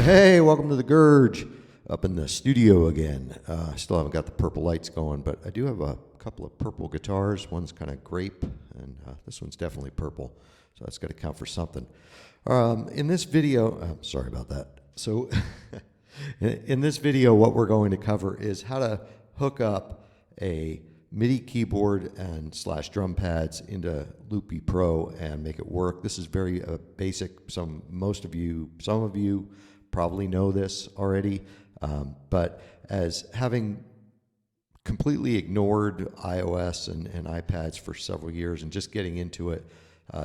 Hey, welcome to the Gurge up in the studio again. Still haven't got the purple lights going, but I do have a couple of purple guitars. One's kind of grape, and this one's definitely purple, so that's got to count for something. In this video, sorry about that. So in this video, what we're going to cover is how to hook up a MIDI keyboard and / drum pads into Loopy Pro and make it work. This is very basic. Some of you probably know this already, but as having completely ignored iOS and iPads for several years and just getting into it,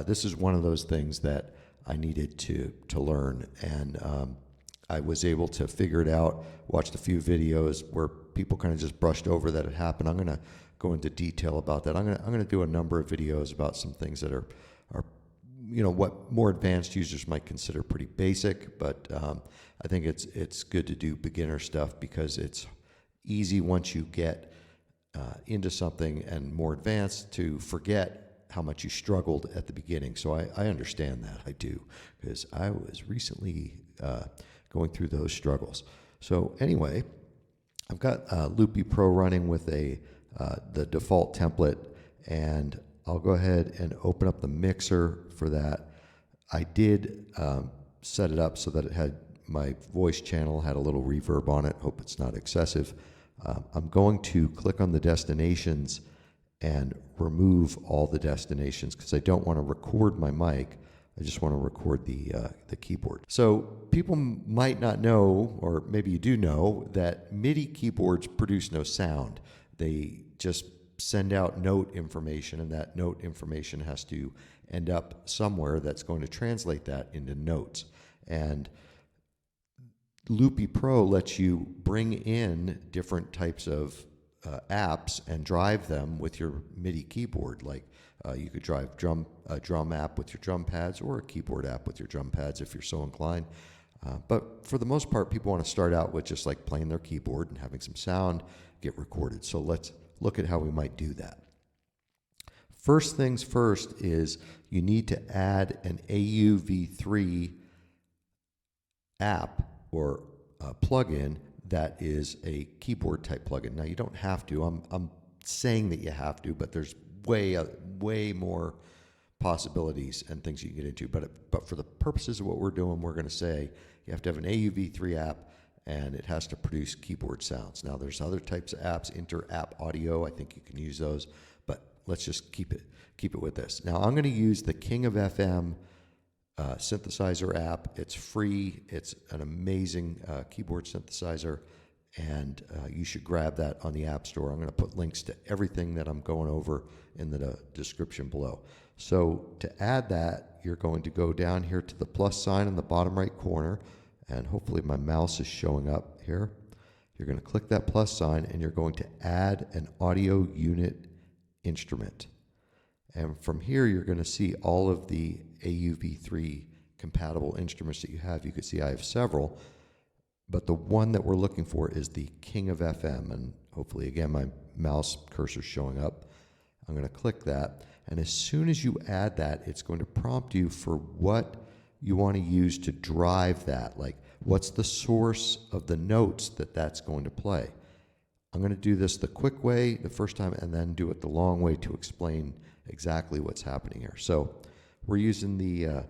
this is one of those things that I needed to learn, and I was able to figure it out. Watched a few videos where people kind of just brushed over that it happened. I'm going to go into detail about that. I'm going to do a number of videos about some things that are what more advanced users might consider pretty basic, but I think it's good to do beginner stuff because it's easy once you get into something and more advanced to forget how much you struggled at the beginning. So I understand that. I do, because I was recently going through those struggles. So anyway, I've got Loopy Pro running with the default template, and I'll go ahead and open up the mixer for that. I did set it up so that it had my voice channel, had a little reverb on it. Hope it's not excessive. I'm going to click on the destinations and remove all the destinations because I don't want to record my mic. I just want to record the keyboard. So people might not know, or maybe you do know, that MIDI keyboards produce no sound. They just send out note information, and that note information has to end up somewhere that's going to translate that into notes. And Loopy Pro lets you bring in different types of apps and drive them with your MIDI keyboard. Like you could drive a drum app with your drum pads, or a keyboard app with your drum pads if you're so inclined. But for the most part, people want to start out with just like playing their keyboard and having some sound get recorded. So let's look at how we might do that. First things first is you need to add an AUV3 app or a plugin that is a keyboard type plugin. Now you don't have to. I'm saying that you have to, but there's way more possibilities and things you can get into. But for the purposes of what we're doing, we're going to say you have to have an AUV3 app, and it has to produce keyboard sounds. Now there's other types of apps, inter-app audio. I think you can use those, but let's just keep it with this. Now I'm going to use the King of FM synthesizer app. It's free. It's an amazing keyboard synthesizer, and you should grab that on the App Store. I'm going to put links to everything that I'm going over in the description below. So to add that, you're going to go down here to the plus sign in the bottom right corner, and hopefully my mouse is showing up here. You're going to click that plus sign, and you're going to add an audio unit instrument. And from here, you're going to see all of the AUV3 compatible instruments that you have. You can see I have several, but the one that we're looking for is the King of FM. And hopefully, again, my mouse cursor is showing up. I'm going to click that. And as soon as you add that, it's going to prompt you for what you want to use to drive that. Like, what's the source of the notes that's going to play? I'm going to do this the quick way the first time, and then do it the long way to explain exactly what's happening here. So we're using the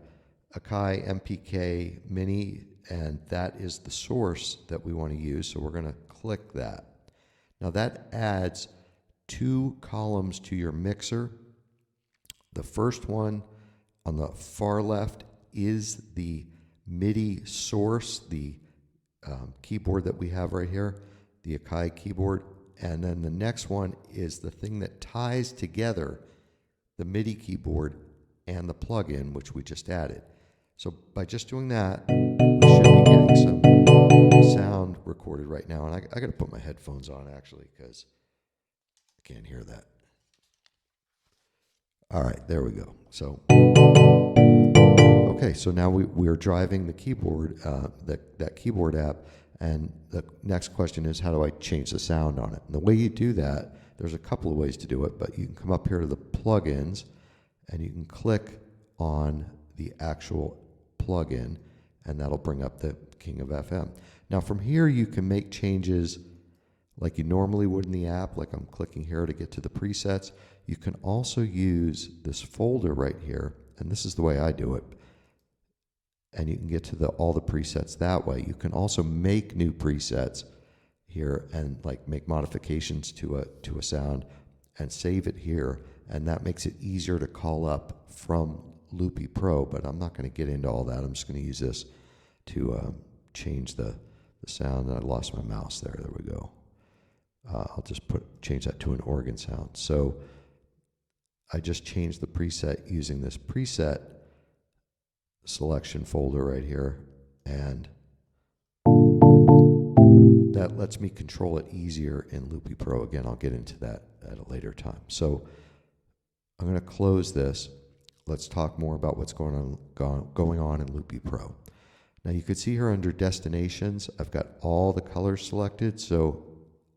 Akai MPK Mini, and that is the source that we want to use. So we're going to click that. Now that adds 2 columns to your mixer. The first one on the far left is the MIDI source, the keyboard that we have right here, the Akai keyboard. And then the next one is the thing that ties together the MIDI keyboard and the plugin, which we just added. So by just doing that, we should be getting some sound recorded right now. And I got to put my headphones on, actually, because I can't hear that. All right, there we go. So, okay, so now we're driving the keyboard, that keyboard app, and the next question is, how do I change the sound on it? And the way you do that, there's a couple of ways to do it, but you can come up here to the plugins, and you can click on the actual plugin, and that'll bring up the King of FM. Now from here you can make changes like you normally would in the app, like I'm clicking here to get to the presets. You can also use this folder right here, and this is the way I do it, and you can get to all the presets that way. You can also make new presets here and like make modifications to a sound and save it here, and that makes it easier to call up from Loopy Pro, but I'm not going to get into all that. I'm just going to use this to change the sound. I lost my mouse there. There we go. I'll just change that to an organ sound. So I just changed the preset using this preset selection folder right here, and that lets me control it easier in Loopy Pro. Again, I'll get into that at a later time. So I'm going to close this. Let's talk more about what's going on in Loopy Pro. Now you can see here under destinations, I've got all the colors selected. So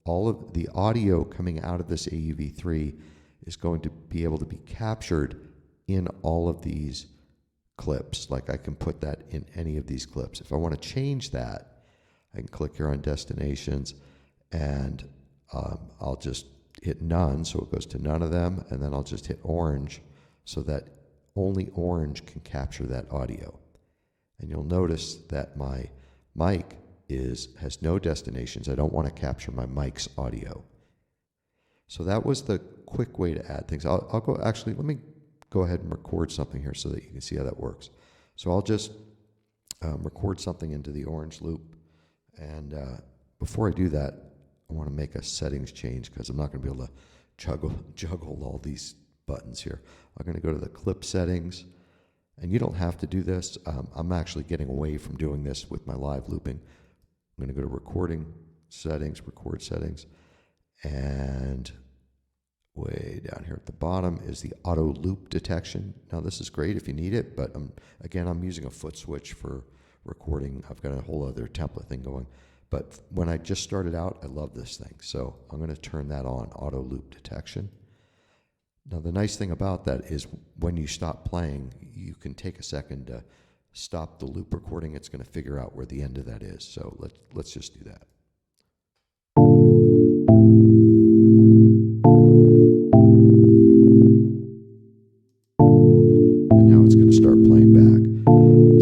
all of the audio coming out of this AUV3 is going to be able to be captured in all of these clips. Like I can put that in any of these clips. If I want to change that, I can click here on destinations, and I'll just hit none, so it goes to none of them, and then I'll just hit orange so that only orange can capture that audio. And you'll notice that my mic has no destinations. I don't want to capture my mic's audio. So that was the quick way to add things. I'll go, actually, let me go ahead and record something here so that you can see how that works. So I'll just record something into the orange loop. And before I do that, I want to make a settings change because I'm not going to be able to juggle all these buttons here. I'm going to go to the clip settings, and you don't have to do this. I'm actually getting away from doing this with my live looping. I'm going to go to recording settings, record settings, and way down here at the bottom is the auto loop detection. Now this is great if you need it, but again, I'm using a foot switch for recording. I've got a whole other template thing going. But when I just started out, I love this thing. So I'm going to turn that on, auto loop detection. Now the nice thing about that is when you stop playing, you can take a second to stop the loop recording. It's going to figure out where the end of that is. So let's just do that. And now it's going to start playing back.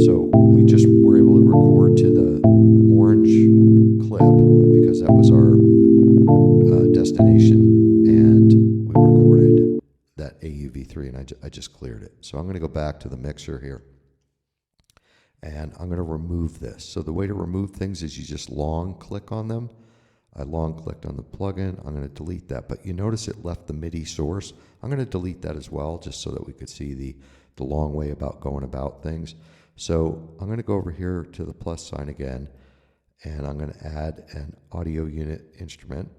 So we just were able to record to the orange clip because that was our destination, and we recorded that AUV3, and I just cleared it. So I'm going to go back to the mixer here, and I'm going to remove this. So the way to remove things is you just long click on them. I long clicked on the plugin. I'm going to delete that, but you notice it left the MIDI source. I'm going to delete that as well, just so that we could see the long way about going about things. So I'm going to go over here to the plus sign again, and I'm going to add an audio unit instrument,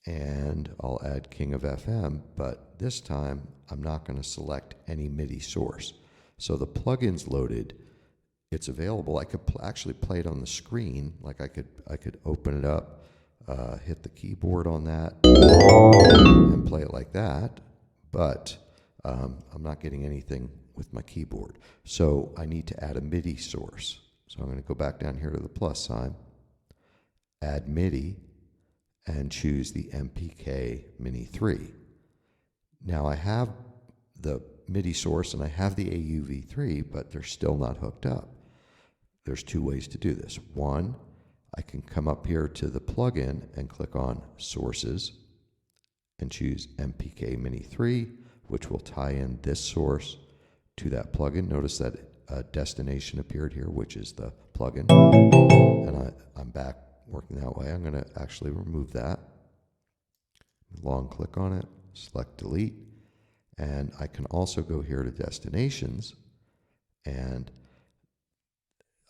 and I'll add King of FM, but this time I'm not going to select any MIDI source. So the plugin's loaded. It's available. I could actually play it on the screen. Like I could open it up, hit the keyboard on that, and play it like that. But I'm not getting anything with my keyboard. So I need to add a MIDI source. So I'm going to go back down here to the plus sign, add MIDI, and choose the MPK Mini 3. Now I have the MIDI source and I have the AUV3, but they're still not hooked up. There's two ways to do this. One, I can come up here to the plugin and click on Sources and choose MPK Mini 3, which will tie in this source to that plugin. Notice that a destination appeared here, which is the plugin. And I'm back working that way. I'm going to actually remove that. Long click on it, select delete, and I can also go here to destinations, and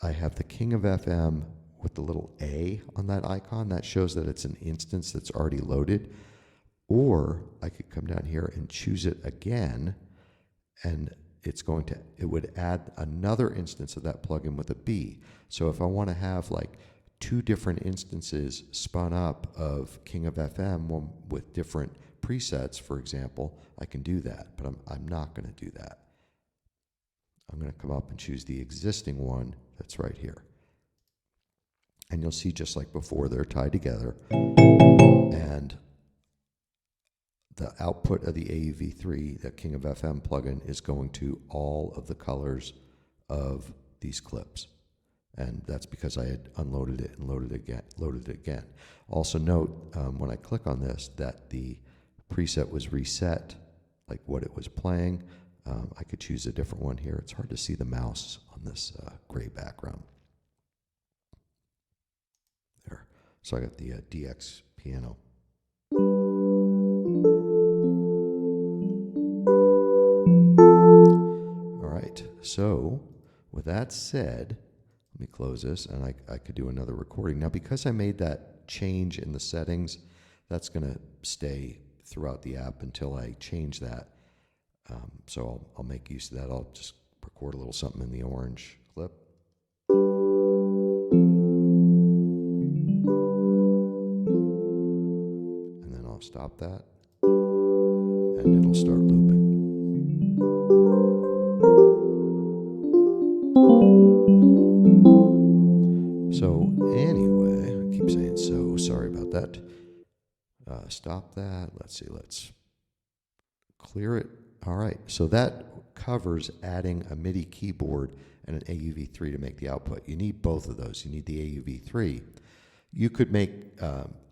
I have the King of FM with the little A on that icon. That shows that it's an instance that's already loaded. Or I could come down here and choose it again, and it would add another instance of that plugin with a B. So if I want to have like two different instances spun up of King of FM, one with different presets, for example, I can do that, but I'm not going to do that. I'm going to come up and choose the existing one that's right here. And you'll see just like before, they're tied together. And the output of the AUV3, the King of FM plugin, is going to all of the colors of these clips. And that's because I had unloaded it and loaded it again. Also note, when I click on this, that the preset was reset, like what it was playing. I could choose a different one here. It's hard to see the mouse on this gray background. There. So I got the DX piano. All right. So with that said, let me close this, and I could do another recording. Now, because I made that change in the settings, that's going to stay throughout the app until I change that. So I'll make use of that. I'll just record a little something in the orange clip. And then I'll stop that, and it'll start looping. So anyway, I keep saying so, sorry about that. Stop that. Let's see, let's clear it. All right, so that covers adding a MIDI keyboard and an AUV3 to make the output. You need both of those. You need the AUV3. You could make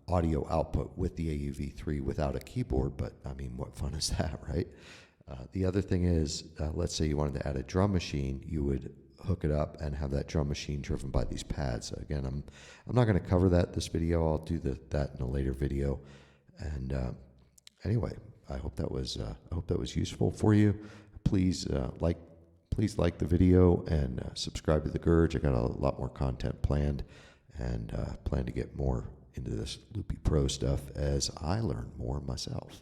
audio output with the AUV3 without a keyboard, but I mean, what fun is that, right? The other thing is, let's say you wanted to add a drum machine, you would hook it up and have that drum machine driven by these pads. Again, I'm not going to cover that this video. I'll do that in a later video. And anyway, I hope that was useful for you. Please like the video and subscribe to the Gurge. I got a lot more content planned, and plan to get more into this Loopy Pro stuff as I learn more myself.